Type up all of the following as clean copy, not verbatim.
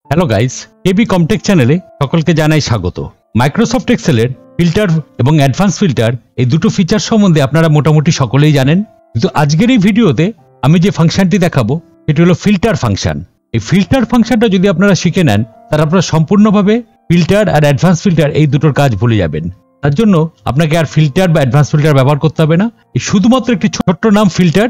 Hello guys, কেবি কমটেক চ্যানেলে সকলকে জানাই স্বাগত। মাইক্রোসফট এক্সেলের ফিল্টার এবং অ্যাডভান্স ফিল্টার এই দুটো ফিচার সম্বন্ধে আপনারা মোটামুটি সকলেই জানেন, কিন্তু আজকের এই ভিডিওতে আমি যে ফাংশনটি দেখাবো সেটি হলো ফিল্টার ফাংশন। এই ফিল্টার ফাংশনটা যদি আপনারা শিখে নেন তাহলে আপনারা সম্পূর্ণভাবে ফিল্টার আর অ্যাডভান্স ফিল্টার এই দুটোর কাজ ভুলে যাবেন। তার জন্য আপনাকে আর ফিল্টার বা অ্যাডভান্স ফিল্টার ব্যবহার করতে হবে না। এই শুধুমাত্র একটি ছোট্ট নাম ফিল্টার,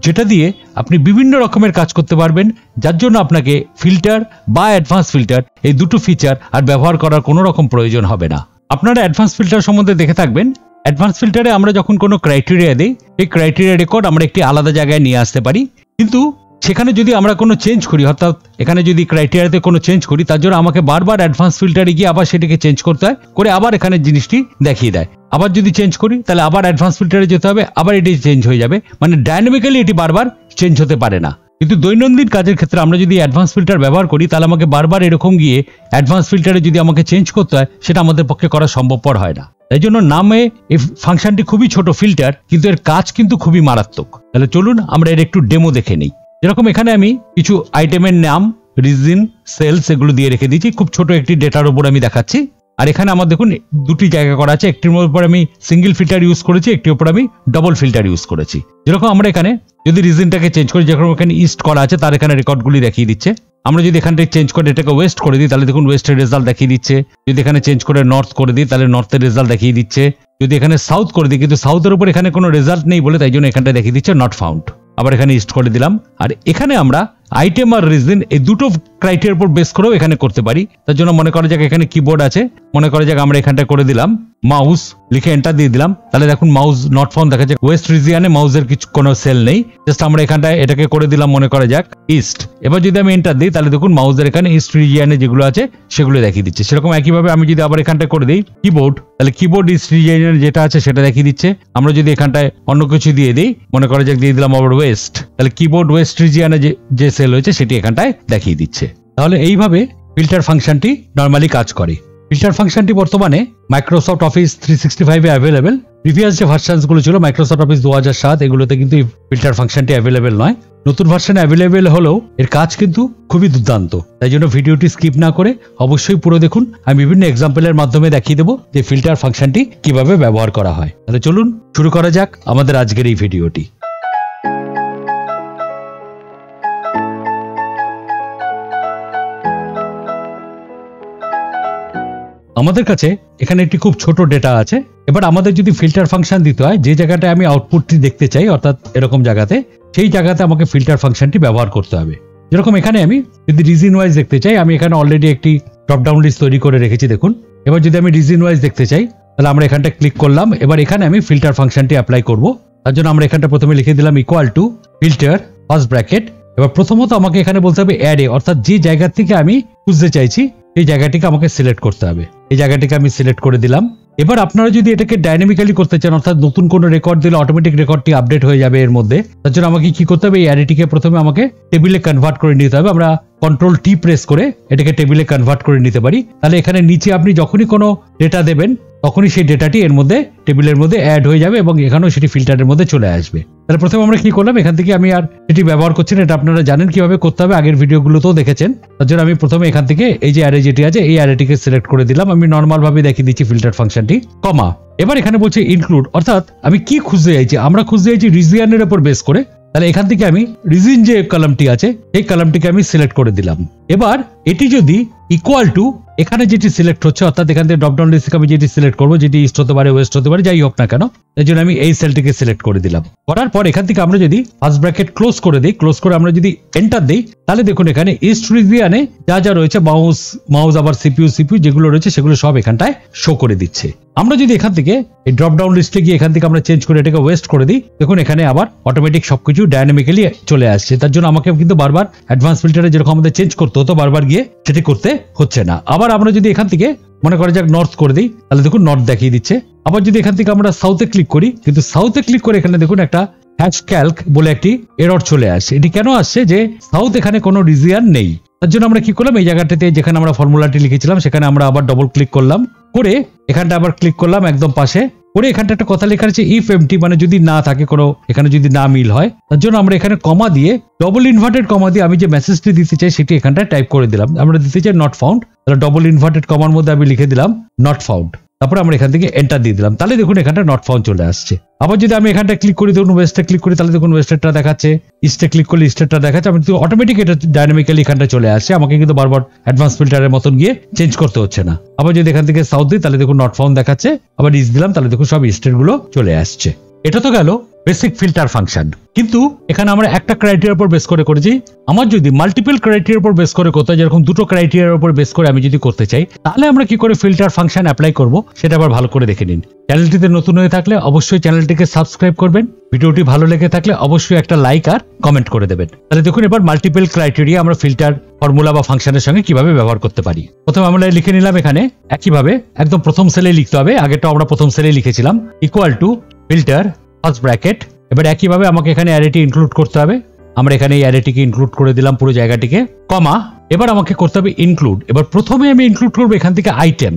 যেটা দিয়ে আপনি বিভিন্ন রকমের কাজ করতে পারবেন, যার জন্য আপনাকে ফিল্টার বা অ্যাডভান্স ফিল্টার এই দুটো ফিচার আর ব্যবহার করার কোনো রকম প্রয়োজন হবে না। আপনারা অ্যাডভান্স ফিল্টার সম্বন্ধে দেখে থাকবেন। অ্যাডভান্স ফিল্টারে আমরা যখন কোনো ক্রাইটেরিয়া দিই, এই ক্রাইটেরিয়া রেকর্ড আমরা একটি আলাদা জায়গায় নিয়ে আসতে পারি, কিন্তু সেখানে যদি আমরা কোনো চেঞ্জ করি, অর্থাৎ এখানে যদি ক্রাইটেরিয়াতে কোনো চেঞ্জ করি, তার জন্য আমাকে বারবার অ্যাডভান্স ফিল্টারে গিয়ে আবার সেটাকে চেঞ্জ করতে হয়, করে আবার এখানে জিনিসটি দেখিয়ে দেয়। আবার যদি চেঞ্জ করি তাহলে আবার অ্যাডভান্স ফিল্টারে যেতে হবে, আবার এটি চেঞ্জ হয়ে যাবে, মানে ডাইনামিক্যালি এটি বারবার চেঞ্জ হতে পারে না। কিন্তু দৈনন্দিন কাজের ক্ষেত্রে আমরা যদি অ্যাডভান্স ফিল্টার ব্যবহার করি তাহলে আমাকে বারবার এরকম গিয়ে অ্যাডভান্স ফিল্টারে যদি আমাকে চেঞ্জ করতে হয়, সেটা আমাদের পক্ষে করা সম্ভবপর হয় না। তাই জন্য নামে এই ফাংশনটি খুবই ছোট ফিল্টার, কিন্তু এর কাজ কিন্তু খুবই মারাত্মক। তাহলে চলুন আমরা এর একটু ডেমো দেখে নিই। যেরকম এখানে আমি কিছু আইটেমের নাম, রিজন, সেলস এগুলো দিয়ে রেখে দিয়েছি, খুব ছোট একটি ডেটার উপর আমি দেখাচ্ছি। আর এখানে আমার দেখুন দুটি জায়গা করা আছে, একটির উপর আমি সিঙ্গেল ফিল্টার ইউজ করেছি, একটির উপর আমি ডবল ফিল্টার ইউজ করেছি। যেরকম আমরা এখানে যদি রিজনটাকে চেঞ্জ করি, যেরকম এখানে ইস্ট করা আছে তার এখানে রেকর্ডগুলি দেখিয়ে দিচ্ছে। আমরা যদি এখানটায় চেঞ্জ করে এটাকে ওয়েস্ট করে দিই তাহলে দেখুন ওয়েস্টের রেজাল্ট দেখিয়ে দিচ্ছে। যদি এখানে চেঞ্জ করে নর্থ করে দিই তাহলে নর্থের রেজাল্ট দেখিয়ে দিচ্ছে। যদি এখানে সাউথ করে দিই, কিন্তু সাউথের উপর এখানে কোনো রেজাল্ট নেই বলে তাই জন্য এখানটায় দেখিয়ে দিচ্ছে নট ফাউন্ড। আবার এখানে ইস্ট করে দিলাম। আর এখানে আমরা আইটেম আর রিজন এই দুটো ক্রাইটেরিয়ার উপর বেস করেও এখানে করতে পারি। তার জন্য মনে করা যাক এখানে কিবোর্ড আছে, মনে করা যাক আমরা এখানটা করে দিলাম মাউস, লিখে এন্টার দিয়ে দিলাম, তাহলে দেখুন মাউস নট ফাউন্ড দেখা যায়। ওয়েস্ট রিজিয়নে মাউসের কিছু কোনো সেল নেই, জাস্ট আমরা এখানটায় এটাকে করে দিলাম মনে করা যাক ইস্ট। এবার যদি আমি এন্টার দিই তাহলে দেখুন মাউসের এখানে ইস্ট রিজিয়নে যেগুলো আছে সেগুলো দেখিয়ে দিচ্ছে। সেরকম একইভাবে আমি যদি আবার এখানটায় করে দিই কিবোর্ড, তাহলে কিবোর্ড ইস্ট রিজিয়নের যেটা আছে সেটা দেখিয়ে দিচ্ছে। আমরা যদি এখানটায় অন্য কিছু দিয়ে দিই, মনে করা যাক দিয়ে দিলাম আবার ওয়েস্ট, তাহলে কিবোর্ড ওয়েস্ট রিজিয়নে যে সেল হয়েছে সেটি এখানটায় দেখিয়ে দিচ্ছে। তাহলে এইভাবে ফিল্টার ফাংশনটি নরমালি কাজ করে। ফিল্টার ফাংশনটি বর্তমানে মাইক্রোসফট অফিস 365 এ অ্যাভেলেবেল। প্রিভিয়াস যে ভার্সনগুলো ছিল মাইক্রোসফট অফিস 2007 এগুলোতে কিন্তু এই ফিল্টার ফাংশনটি অ্যাভেলেবেল নয়। নতুন ভার্সনে অ্যাভেলেবেল হলেও এর কাজ কিন্তু খুবই দুর্দান্ত। তাই জন্য ভিডিওটি স্কিপ না করে অবশ্যই পুরো দেখুন। আমি বিভিন্ন এক্সাম্পলের মাধ্যমে দেখিয়ে দেবো যে ফিল্টার ফাংশনটি কিভাবে ব্যবহার করা হয়। তাহলে চলুন শুরু করা যাক আমাদের আজকের এই ভিডিওটি। আমাদের কাছে এখানে একটি খুব ছোট ডেটা আছে। এবার আমাদের যদি ফিল্টার ফাংশন দিতে হয়, যে জায়গাটায় আমি আউটপুটটি দেখতে চাই, অর্থাৎ এরকম জায়গাতে, সেই জায়গাতে আমাকে ফিল্টার ফাংশনটি ব্যবহার করতে হবে। যেরকম এখানে আমি যদি রিজন ওয়াইজ দেখতে চাই, আমি এখানে অলরেডি একটি ড্রপ ডাউন লিস্ট তৈরি করে রেখেছি দেখুন। এবার যদি আমি রিজন ওয়াইজ দেখতে চাই তাহলে আমরা এখানটা ক্লিক করলাম। এবার এখানে আমি ফিল্টার ফাংশনটি অ্যাপ্লাই করব। তার জন্য আমরা এখানটা প্রথমে লিখে দিলাম equal to filter first bracket. এবার প্রথমত আমাকে এখানে বলতে হবে অ্যাড এ, অর্থাৎ যে জায়গা থেকে আমি খুঁজতে চাইছি এই জায়গাটিকে আমাকে সিলেক্ট করতে হবে। এই জায়গাটিকে আমি সিলেক্ট করে দিলাম। এবার আপনারা যদি এটাকে ডাইনামিক্যালি করতে চান, অর্থাৎ নতুন কোনো রেকর্ড দিলে অটোমেটিক রেকর্ডটি আপডেট হয়ে যাবে এর মধ্যে, তার জন্য আমাকে কি করতে হবে, এই অ্যারেটিকে প্রথমে আমাকে টেবিলে কনভার্ট করে নিতে হবে। আমরা কন্ট্রোল টি প্রেস করে এটাকে টেবিলে কনভার্ট করে নিতে পারি। তাহলে এখানে নিচে আপনি যখনই কোনো ডেটা দেবেন তখনই সেই ডেটাটি এর মধ্যে টেবিলের মধ্যে অ্যাড হয়ে যাবে এবং এখানেও সেটি ফিল্টারের মধ্যে চলে আসবে। তাহলে প্রথমে আমরা কি করলাম, এখান থেকে আমি আর এটি ব্যবহার করছি না, এটা আপনারা জানেন কিভাবে করতে হবে, আগের ভিডিওগুলোতেও দেখেছেন। তার জন্য আমি প্রথমে এখান থেকে এই যে অ্যারে যেটি আছে এই অ্যারেটিকে সিলেক্ট করে দিলাম। আমি নর্মাল ভাবে দেখিয়ে দিচ্ছি ফিল্টার ফাংশনটি, কমা। এবার এখানে বলছে ইনক্লুড, অর্থাৎ আমি কি খুঁজতে চাইছি, আমরা খুঁজতে চাইছি রিজিয়নের উপর বেস করে। তাহলে এখান থেকে আমি রিজন যে কলামটি আছে এই কলামটিকে আমি সিলেক্ট করে দিলাম। এবার এটি যদি ইকুয়াল টু এখানে যেটি সিলেক্ট হচ্ছে, অর্থাৎ এখান থেকে ড্রপ ডাউন লিস্ট থেকে আমি যেটি সিলেক্ট করবো, যেটি ইস্ট হতে পারে ওয়েস্ট হতে পারে, যাই হোক না কেন, এই জন্য আমি এই সেলটিকে সিলেক্ট করে দিলাম। করার পর এখান থেকে আমরা যদি ফার্স্ট ব্র্যাকেট ক্লোজ করে দিই, ক্লোজ করে আমরা যদি এন্টার দিই তাহলে দেখুন এখানে ইস্ট রিজিয়নে যা যা রয়েছে মাউস আবার সিপিইউ যেগুলো রয়েছে সেগুলো সব এখানটায় শো করে দিচ্ছে। আমরা যদি এখান থেকে এই ড্রপ ডাউন লিস্টে গিয়ে এখান থেকে আমরা চেঞ্জ করে এটাকে ওয়েস্ট করে দিই, দেখুন এখানে আবার অটোমেটিক সবকিছু ডাইনামিক্যালি চলে আসছে। তার জন্য আমাকে কিন্তু বারবার অ্যাডভান্স ফিল্টারে যেরকম আমাদের চেঞ্জ করতে হতো বারবার গিয়ে সেটি করতে হচ্ছে না। আবার আমরা যদি এখান থেকে মনে করা যাক নর্থ করে দিই তাহলে দেখুন নর্থ দেখিয়ে দিচ্ছে। আবার যদি এখান থেকে আমরা সাউথে ক্লিক করি, কিন্তু সাউথে ক্লিক করে এখানে দেখুন একটা হ্যাশ ক্যালক বলে একটি এরর চলে আসছে। এটি কেন আসছে, যে সাউথ এখানে কোনো রিজিয়ন নেই। তার জন্য আমরা কি করলাম, এই জায়গাটাতে যেখানে আমরা ফর্মুলাটি লিখেছিলাম সেখানে আমরা আবার ডবল ক্লিক করলাম, করে এখানটা আবার ক্লিক করলাম একদম পাশে, করে এখানটা একটা কথা লেখা আছে ইফ এমটি, মানে যদি না থাকে কোনো, এখানে যদি না মিল হয়, তার জন্য আমরা এখানে কমা দিয়ে ডবল ইনভার্টেড কমা দিয়ে আমি যে মেসেজটি দিতে চাই সেটি এখানটা টাইপ করে দিলাম। আমরা দিতে চাই নট ফাউন্ড, তাহলে ডবল ইনভার্টেড কমার মধ্যে আমি লিখে দিলাম নট ফাউন্ড, তারপর আমরা এখান থেকে এন্টার দিয়ে দিলাম। তাহলে দেখুন এখানটা নট ফাউন্ড চলে আসছে। আবার যদি আমি এখানটা ক্লিক করি, দেখুন ওয়েস্টে ক্লিক করি, তাহলে দেখুন ওয়েস্টেরটা দেখাচ্ছে, ইস্টে ক্লিক করলে ইস্টেরটা দেখাচ্ছে। আমি অটোমেটিক এটা ডাইনামিক্যালি এখানটা চলে আসছে, আমাকে কিন্তু বারবার অ্যাডভান্স ফিল্টারের মতন গিয়ে চেঞ্জ করতে হচ্ছে না। আবার যদি এখান থেকে সাউথ দিই, তাহলে দেখুন নট ফাউন্ড দেখাচ্ছে, আবার ইস্ট দিলাম, তাহলে দেখুন সব ইস্টের গুলো চলে আসছে। এটা তো গেল বেসিক ফিল্টার ফাংশন। কিন্তু এখানে আমরা একটা ক্রাইটেরিয়ার উপর বেস করে করেছি। আমার যদি মাল্টিপল ক্রাইটেরিয়ার উপর বেস করে করতে হয়, যেরকম দুটো ক্রাইটেরিয়ার উপর বেস করে আমি যদি করতে চাই, তাহলে আমরা কি করে ফিল্টার ফাংশন অ্যাপ্লাই করব সেটা আবার ভালো করে দেখে নিন। চ্যানেলটিতে নতুন হয়ে থাকলে অবশ্যই চ্যানেলটিকে সাবস্ক্রাইব করবেন। ভিডিওটি ভালো লেগে থাকলে অবশ্যই একটা লাইক আর কমেন্ট করে দেবেন। তাহলে দেখুন এবার মাল্টিপল ক্রাইটেরিয়া আমরা ফিল্টার ফর্মুলা বা ফাংশনের সঙ্গে কিভাবে ব্যবহার করতে পারি। প্রথমে আমরা লিখে নিলাম এখানে একইভাবে একদম প্রথম সেলে লিখতে হবে, আগেটা আমরা প্রথম সেলে লিখেছিলাম, equal to filter first bracket. এবার একইভাবে আমাকে এখানে অ্যারেটি ইনক্লুড করতে হবে, আমরা এখানে এই অ্যারেটিকে ইনক্লুড করে দিলাম পুরো জায়গাটিকে, কমা। এবার আমাকে করতে হবে ইনক্লুড। এবার প্রথমে আমি ইনক্লুড করবো এখান থেকে আইটেম,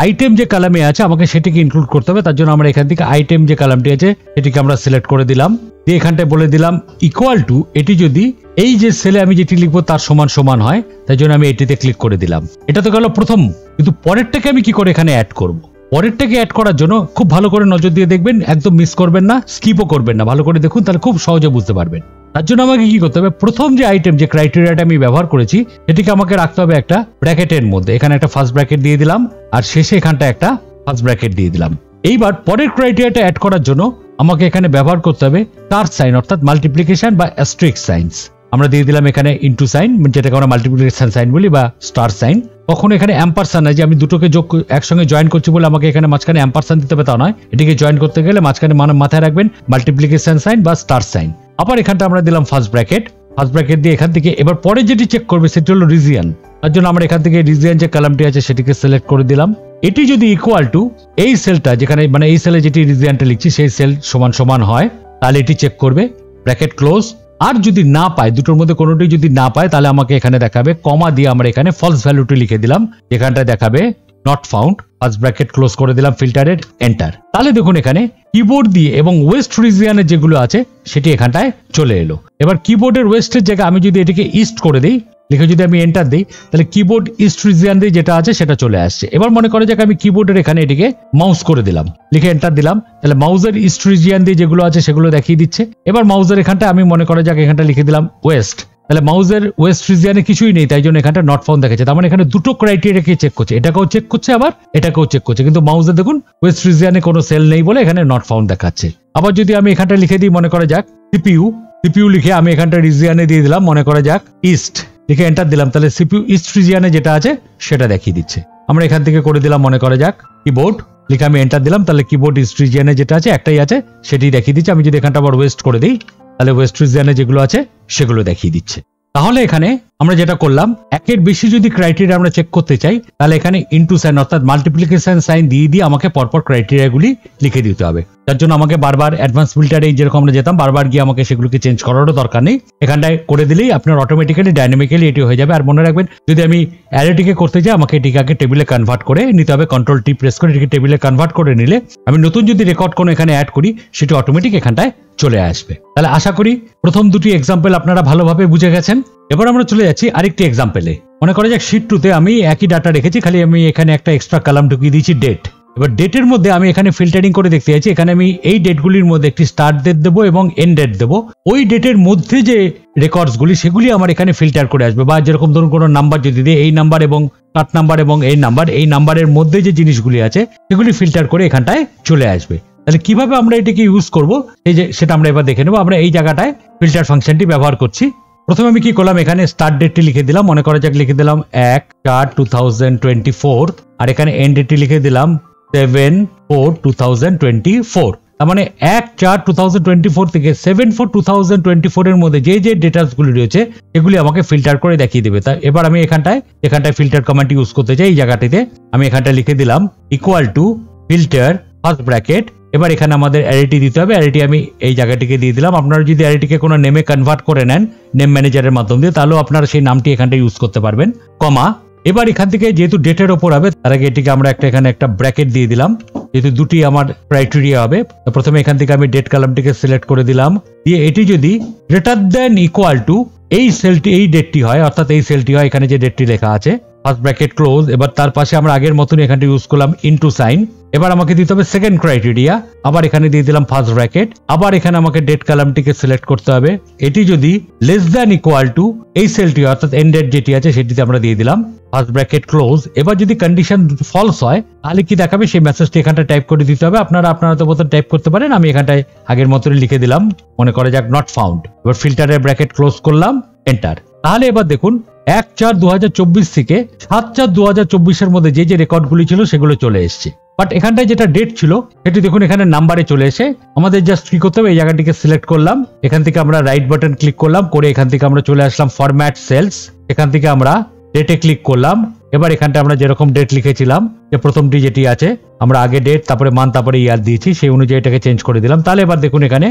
আইটেম যে কলামে আছে আমাকে সেটিকে ইনক্লুড করতে হবে। তার জন্য আমরা এখান থেকে আইটেম যে কলামটি আছে সেটিকে আমরা সিলেক্ট করে দিলাম, দিয়ে এখানটায় বলে দিলাম ইকুয়াল টু, এটি যদি এই যে সেলে আমি যেটি লিখবো তার সমান সমান হয়, তাই জন্য আমি এটিতে ক্লিক করে দিলাম। এটা তো গেল প্রথম, কিন্তু পরেরটাকে আমি কি করে এখানে অ্যাড করব। পরেরটাকে অ্যাড করার জন্য খুব ভালো করে নজর দিয়ে দেখবেন, একদম মিস করবেন না, স্কিপও করবেন না, ভালো করে দেখুন, তাহলে খুব সহজে বুঝতে পারবেন। তার জন্য আমাকে কি করতে হবে, প্রথম যে আইটেম যে ক্রাইটেরিয়াটা আমি ব্যবহার করেছি সেটিকে আমাকে রাখতে হবে একটা ব্র্যাকেটের মধ্যে। এখানে একটা ফার্স্ট ব্র্যাকেট দিয়ে দিলাম আর শেষে এখানটা একটা ফার্স্ট ব্র্যাকেট দিয়ে দিলাম। এইবার পরের ক্রাইটেরিয়াটা অ্যাড করার জন্য আমাকে এখানে ব্যবহার করতে হবে স্টার সাইন, অর্থাৎ মাল্টিপ্লিকেশন বা অ্যাস্টেরিস্ক সাইন্স। আমরা দিয়ে দিলাম এখানে ইনটু সাইন, যেটাকে আমরা মাল্টিপ্লিকেশন সাইন বলি বা স্টার সাইন। কখনো এখানে অ্যাম্পারসান আছে, আমি দুটোকে যোগ একসঙ্গে জয়েন করছি বলে আমাকে এখানে মাঝখানে অ্যাম্পারসান দিতে হবে তা নয়, এটিকে জয়েন করতে গেলে মাঝখানে মাথায় রাখবেন মাল্টিপ্লিকেশন সাইন বা স্টার সাইন। আবার এখানটা আমরা দিলাম ফার্স্ট ব্র্যাকেট, ফার্স্ট ব্র্যাকেট দিয়ে এখান থেকে এবার পরে যেটি চেক করবে সেটি হলো রিজিয়ন। তার জন্য আমরা এখান থেকে রিজিয়ন যে কলামটি আছে সেটিকে সিলেক্ট করে দিলাম। এটি যদি ইকুয়াল টু এই সেলটা যেখানে মানে এই সেলে যেটি রিজিয়নটা লিখছি সেই সেল সমান সমান হয়, তাহলে এটি চেক করবে, ব্র্যাকেট ক্লোজ। আর যদি না পায়, দুটোর মধ্যে কোনোটি যদি না পায়, তাহলে আমাকে এখানে দেখাবে কমা দিয়ে আমরা এখানে ফলস ভ্যালুটি লিখে দিলাম, যেখানটা দেখাবে not found, first bracket close করে দিলাম, ফিল্টারের এন্টার। তাহলে দেখুন এখানে কিবোর্ড দিয়ে এবং ওয়েস্ট রিজিয়নের যেগুলো আছে সেটি এখানটায় চলে এলো। এবার কিবোর্ডের ওয়েস্টের জায়গায় আমি যদি এটিকে ইস্ট করে দিই, লিখে যদি আমি এন্টার দিই, তাহলে কিবোর্ড ইস্ট রিজিয়ন দিয়ে যেটা আছে সেটা চলে আসছে। এবার মনে করে যাক আমি কিবোর্ডের এখানে এটিকে মাউস করে দিলাম, লিখে এন্টার দিলাম, তাহলে মাউসের ইস্ট রিজিয়ন দিয়ে যেগুলো আছে সেগুলো দেখিয়ে দিচ্ছে। এবার মাউসের এখানটা আমি মনে করে যাক এখানটা লিখে দিলাম ওয়েস্ট, তাহলে মাউসের ওয়েস্ট রিজিয়নে কিছুই নেই, তাই জন্য এখানটা নট ফাউন্ড দেখাচ্ছে। তার মানে এখানে দুটো ক্রাইটেরিয়াকে চেক করছে, এটাকেও চেক করছে আবার এটাকেও চেক করছে, কিন্তু মাউসে দেখুন ওয়েস্ট রিজিয়নে কোনো সেল নেই বলে এখানে নট ফাউন্ড দেখাচ্ছে। আবার যদি আমি এখানটা লিখে দিই, মনে করা যাক সিপিইউ, সিপিইউ লিখে আমি এখানটা রিজিয়নে দিয়ে দিলাম, মনে করা যাক ইস্ট, লিখে এন্টার দিলাম, তাহলে সিপিইউ ইস্ট রিজিয়নে যেটা আছে সেটা দেখিয়ে দিচ্ছে। আমরা এখান থেকে করে দিলাম, মনে করা যাক কিবোর্ড, লিখে আমি এন্টার দিলাম, তাহলে কিবোর্ড ইস্ট রিজিয়নে যেটা আছে একটাই আছে সেটি দেখিয়ে দিচ্ছে। আমি যদি এখানটা আবার ওয়েস্ট করে দিই, তাহলে ওয়েস্ট রিজিয়নে যেগুলো আছে সেগুলো দেখিয়ে দিচ্ছে। তাহলে এখানে আমরা যেটা করলাম, একের বেশি যদি ক্রাইটেরিয়া আমরা চেক করতে চাই, তাহলে এখানে ইনটু সাইন অর্থাৎ মাল্টিপ্লিকেশন সাইন দিয়ে আমাকে পরপর ক্রাইটেরিয়াগুলি লিখে দিতে হবে। তার জন্য আমাকে বারবার অ্যাডভান্স ফিল্টারে যেরকম আমরা যেতাম বারবার গিয়ে আমাকে সেগুলোকে চেঞ্জ করারও দরকার নেই, এখানটায় করে দিলেই আপনার অটোমেটিক্যালি ডাইনামিক্যালি এটি হয়ে যাবে। আর মনে রাখবেন, যদি আমি অ্যারেটিকে করতে চাই আমাকে এটিকে আগে টেবিলে কনভার্ট করে নিতে হবে, কন্ট্রোল টি প্রেস করে এটিকে টেবিলে কনভার্ট করে নিলে আমি নতুন যদি রেকর্ড কোনো এখানে অ্যাড করি সেটি অটোমেটিক এখানটায় চলে আসবে। তাহলে আশা করি প্রথম দুটি এক্সাম্পল আপনারা ভালোভাবে বুঝে গেছেন। এবার আমরা চলে যাচ্ছি আরেকটি এক্সাম্পলে। মনে করা যাক শীট 2 তে আমি একই ডাটা রেখেছি, খালি আমি এখানে একটা এক্সট্রা কলাম ঢুকিয়ে দিয়েছি ডেট। এবার ডেটের মধ্যে আমি এখানে ফিল্টারিং করে দেখতে চাইছি, এখানে আমি এই ডেটগুলির মধ্যে একটি স্টার্ট ডেট দেবো এবং এন্ড ডেট দেবো। ওই ডেটের মধ্যে যে রেকর্ডসগুলি সেগুলি আমার এখানে ফিল্টার করে আসবে, বা যেরকম ধরুন কোনো নাম্বার যদি দিই, এই নাম্বার এবং স্টার্ট নাম্বার এবং এই নাম্বারের মধ্যে যে জিনিসগুলি আছে সেগুলি ফিল্টার করে এখানটায় চলে আসবে। তাহলে কিভাবে আমরা এটাকে ইউজ করবো সেটা আমরা এবার দেখে নেবো। আমরা এই জায়গাটায় ফিল্টার ফাংশনটি ব্যবহার করছি। প্রথমে আমি কি করলাম, এখানে স্টার্ট ডেটটি লিখে দিলাম, মনে করা যাক লিখে দিলাম 1/4/2024, আর এখানে এন্ড ডেটটি লিখে দিলাম 7/4/2024। তার মানে 1/4/2024 থেকে 7/4/2024 এর মধ্যে যে ডেটাস গুলি রয়েছে এগুলি আমাকে ফিল্টার করে দেখিয়ে দেবে। তা এবার আমি এখানটায় ফিল্টার কমান্ড ইউজ করতে চাই। এই জায়গাটিতে আমি এখানটা লিখে দিলাম equal to filter first bracket. এবার এখানে আমাদের অ্যারেটি দিতে হবে, অ্যারেটি আমি এই জায়গাটিকে দিয়ে দিলাম। আপনারা যদি অ্যারেটিকে কোনো নেমে কনভার্ট করে নেন নেম ম্যানেজারের মাধ্যমে দিয়ে, তাহলেও আপনারা সেই নামটি এখানটা ইউজ করতে পারবেন, কমা। এবার এখান থেকে যেহেতু ডেটের ওপর হবে তার আগে এটিকে আমরা এখানে একটা ব্র্যাকেট দিয়ে দিলাম, যেহেতু দুটি আমার ক্রাইটেরিয়া হবে। প্রথমে এখান থেকে আমি ডেট কলামটিকে সিলেক্ট করে দিলাম, দিয়ে এটি যদি গ্রেটার দেন ইকুয়াল টু এই সেলটি এই ডেটটি হয়, অর্থাৎ এই সেলটি হয় এখানে যে ডেটটি লেখা আছে, ফার্স্ট ব্র্যাকেট ক্লোজ। এবার তার পাশে আমরা আগের মতনই এখানটা ইউজ করলাম ইনটু সাইন। এবার আমাকে দিতে হবে সেকেন্ড ক্রাইটেরিয়া, আবার এখানে দিয়ে দিলাম ফার্স্ট ব্র্যাকেট, আবার এখানে আমাকে ডেট কলামটিকে সিলেক্ট করতে হবে, এটি যদি লেস দ্যান ইকুয়াল টু এই সেলটি অর্থাৎ এন্ড ডেট যেটি আছে সেটিতে আমরা দিয়ে দিলাম ফার্স্ট ব্র্যাকেট ক্লোজ। এবার যদি কন্ডিশন ফলস হয় তাহলে কি দেখাবে সেই মেসেজটি এখানটা টাইপ করে দিতে হবে। আপনারা তো মতন টাইপ করতে পারেন, আমি এখানটায় আগের মতনই লিখে দিলাম, মনে করে যাক নট ফাউন্ড। এবার ফিল্টারের ব্র্যাকেট ক্লোজ করলাম, এন্টার। তাহলে এবার দেখুন 1/4/2024 থেকে 7/4/2024 মধ্যে যে রেকর্ডগুলি ছিল সেগুলো চলে এসছে। বাট এখানটায় যেটা ডেট ছিল সেটি দেখুন এখানে নাম্বারে চলে এসে আমাদের জাস্ট কি করতে হবে, এই জায়গাটিকে সিলেক্ট করলাম, এখান থেকে আমরা রাইট বাটন ক্লিক করলাম, করে এখান থেকে আমরা চলে আসলাম ফরম্যাট সেলস, এখান থেকে আমরা ডেটে ক্লিক করলাম। এবার এখানটা আমরা যেরকম ডেট লিখেছিলাম যে প্রথমটি যেটি আছে আমরা আগে ডেট তারপরে মান্থ তারপরে ইয়ার দিয়েছি সেই অনুযায়ী এটাকে চেঞ্জ করে দিলাম। তাহলে এবার দেখুন এখানে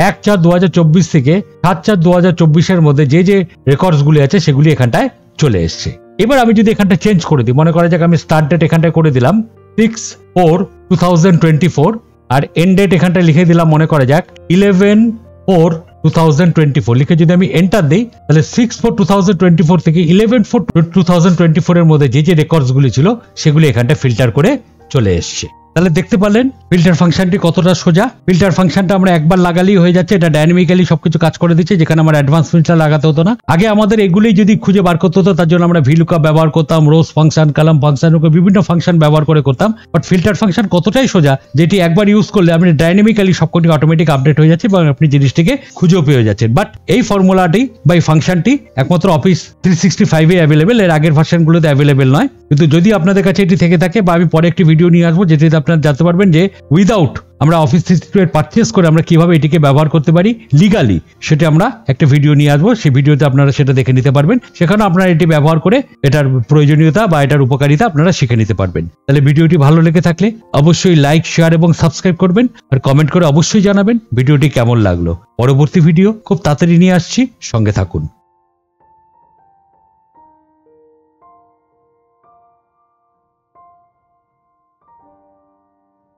1/4/2024 থেকে 7/4/2024 মধ্যে যে রেকর্ডস গুলি আছে সেগুলি এখানটায় চলে এসছে। এবার আমি যদি এখানটা চেঞ্জ করে দিই, মনে করা যাক আমি স্টার্ট ডেট এখানটায় করে দিলাম 6/4/2024 আর এন্ড ডেট এখানটায় লিখে দিলাম মনে করা যাক 11/4/2024 লিখে যদি আমি এন্টার দিই তাহলে 6/4/2024 থেকে 11/4/2024 এর মধ্যে যে রেকর্ডস গুলি ছিল সেগুলি এখানটা ফিল্টার করে চলে এসছে। তাহলে দেখতে পারলেন ফিল্টার ফাংশনটি কতটা সোজা। ফিল্টার ফাংশনটা আমরা একবার লাগালেই হয়ে যাচ্ছে, এটা ডাইনামিক্যালি সবকিছু কাজ করে দিচ্ছে, যেখানে আমার অ্যাডভান্স ফিল্টার লাগাতে হতো না। আগে আমাদের এগুলোই যদি খুঁজে বার করতে হতো তার জন্য আমরা ভিলুকআপ ব্যবহার করতাম, রোজ ফাংশন, কলাম ফাংশন, বিভিন্ন ফাংশন ব্যবহার করে করতাম। বাট ফিল্টার ফাংশন কতটাই সোজা যেটি একবার ইউজ করলে আপনি ডাইনামিক্যালি সবকটি অটোমেটিক আপডেট হয়ে যাচ্ছে এবং আপনি জিনিসটিকে খুঁজেও পেয়ে যাচ্ছেন। বাট এই ফর্মুলাটি বা এই ফাংশনটি একমাত্র অফিস 365 এ অ্যাভেলেবেল, এর আগের ভার্সনগুলোতে অ্যাভেলেবেল নয়। কিন্তু যদি আপনাদের কাছে এটি থেকে থাকে বা আমি পরে একটি ভিডিও নিয়ে আসবো যেটিতে আপনারা জানতে পারবেন যে উইদাউট আমরা অফিস 365 পারচেজ করে আমরা কিভাবে এটিকে ব্যবহার করতে পারি লিগালি, সেটা আমরা একটা ভিডিও নিয়ে আসবো। সেই ভিডিওতে আপনারা সেটা দেখে নিতে পারবেন, সেখানে আপনারা এটি ব্যবহার করে এটার প্রয়োজনীয়তা বা এটার উপকারিতা আপনারা শিখে নিতে পারবেন। তাহলে ভিডিওটি ভালো লেগে থাকলে অবশ্যই লাইক, শেয়ার এবং সাবস্ক্রাইব করবেন আর কমেন্ট করে অবশ্যই জানাবেন ভিডিওটি কেমন লাগলো। পরবর্তী ভিডিও খুব তাড়াতাড়ি নিয়ে আসছি, সঙ্গে থাকুন।